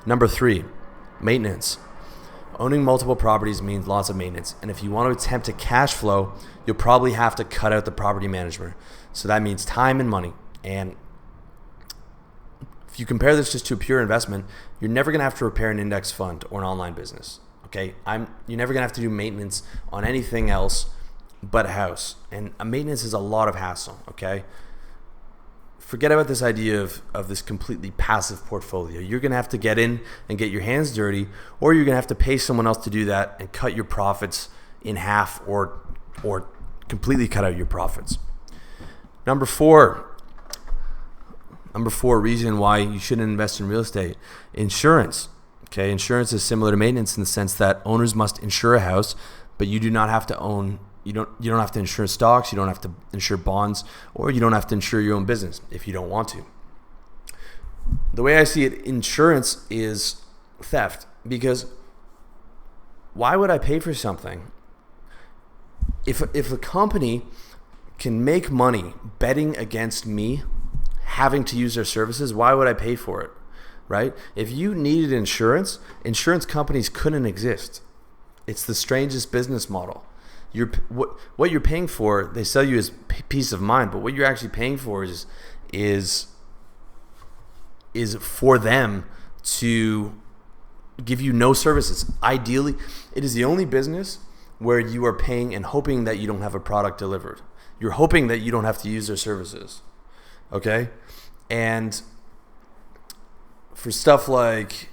Number 3, maintenance. Owning multiple properties means lots of maintenance. And if you want to attempt to cash flow, you'll probably have to cut out the property management. So that means time and money. And if you compare this just to a pure investment, you're never going to have to repair an index fund or an online business. Okay, you're never gonna have to do maintenance on anything else but a house, and a maintenance is a lot of hassle. Okay, forget about this idea of this completely passive portfolio. You're gonna have to get in and get your hands dirty, or you're gonna have to pay someone else to do that and cut your profits in half, or completely cut out your profits. Number four reason why you shouldn't invest in real estate: insurance. Okay, insurance is similar to maintenance in the sense that owners must insure a house, but you do not have to own. You don't have to insure stocks. You don't have to insure bonds, or you don't have to insure your own business if you don't want to. The way I see it, insurance is theft, because why would I pay for something if a company can make money betting against me having to use their services? Why would I pay for it? Right? If you needed insurance companies couldn't exist. It's the strangest business model. What you're paying for, they sell you as peace of mind, but what you're actually paying for is for them to give you no services. Ideally, it is the only business where you are paying and hoping that you don't have a product delivered. You're hoping that you don't have to use their services. Okay? And for stuff like,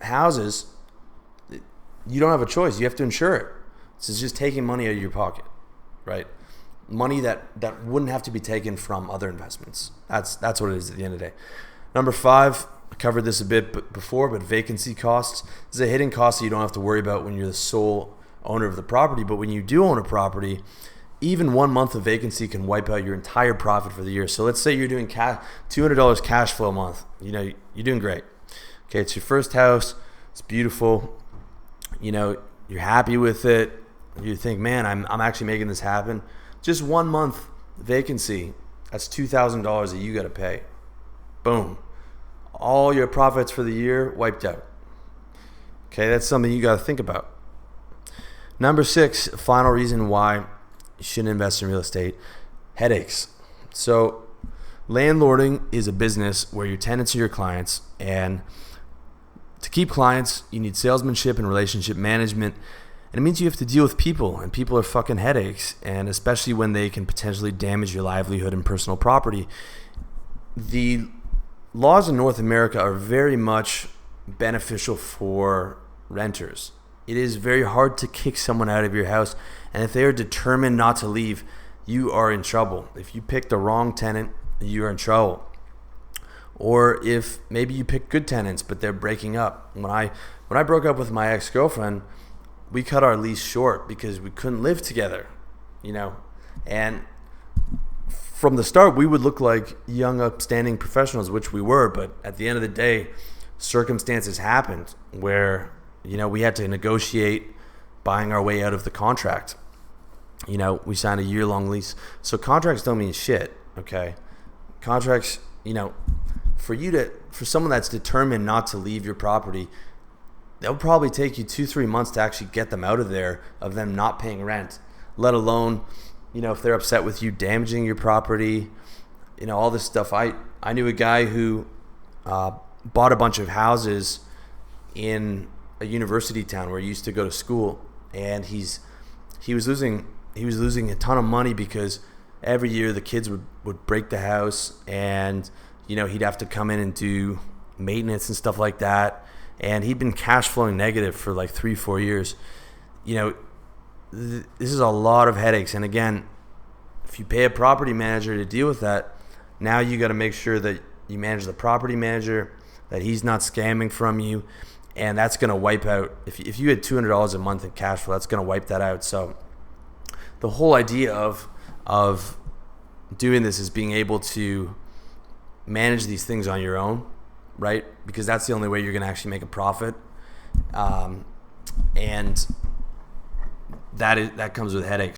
houses, you don't have a choice. You have to insure it. So it's just taking money out of your pocket, right? Money that wouldn't have to be taken from other investments. That's what it is at the end of the day. Number 5, I covered this a bit before, but vacancy costs. This is a hidden cost that you don't have to worry about when you're the sole owner of the property. But when you do own a property, even 1 month of vacancy can wipe out your entire profit for the year. So let's say you're doing $200 cash flow a month. You're doing great. Okay, it's your first house. It's beautiful. You're happy with it. You think, man, I'm actually making this happen. Just 1 month vacancy, that's $2,000 that you got to pay. Boom. All your profits for the year wiped out. Okay, that's something you got to think about. Number 6, final reason why you shouldn't invest in real estate: headaches. So landlording is a business where your tenants are your clients, and to keep clients, you need salesmanship and relationship management. And it means you have to deal with people, and people are fucking headaches, and especially when they can potentially damage your livelihood and personal property. The laws in North America are very much beneficial for renters. It is very hard to kick someone out of your house, and if they are determined not to leave, you are in trouble. If you pick the wrong tenant, you are in trouble. Or if maybe you pick good tenants, but they're breaking up. When I broke up with my ex-girlfriend, we cut our lease short because we couldn't live together, and from the start we would look like young upstanding professionals, which we were, but at the end of the day, circumstances happened where we had to negotiate buying our way out of the contract. We signed a year-long lease, so contracts don't mean shit. Okay, contracts, for someone that's determined not to leave your property, they'll probably take you 2-3 months to actually get them out of there, of them not paying rent, let alone, if they're upset with you damaging your property, all this stuff. I knew a guy who bought a bunch of houses in a university town where he used to go to school, and he was losing a ton of money because every year the kids would break the house, and he'd have to come in and do maintenance and stuff like that. And he'd been cash flowing negative for like 3-4 years. This is a lot of headaches. And again, if you pay a property manager to deal with that, now you got to make sure that you manage the property manager, that he's not scamming from you, and that's going to wipe out. If you had $200 a month in cash flow, that's going to wipe that out. So the whole idea of doing this is being able to manage these things on your own, right? Because that's the only way you're going to actually make a profit, and that comes with headaches.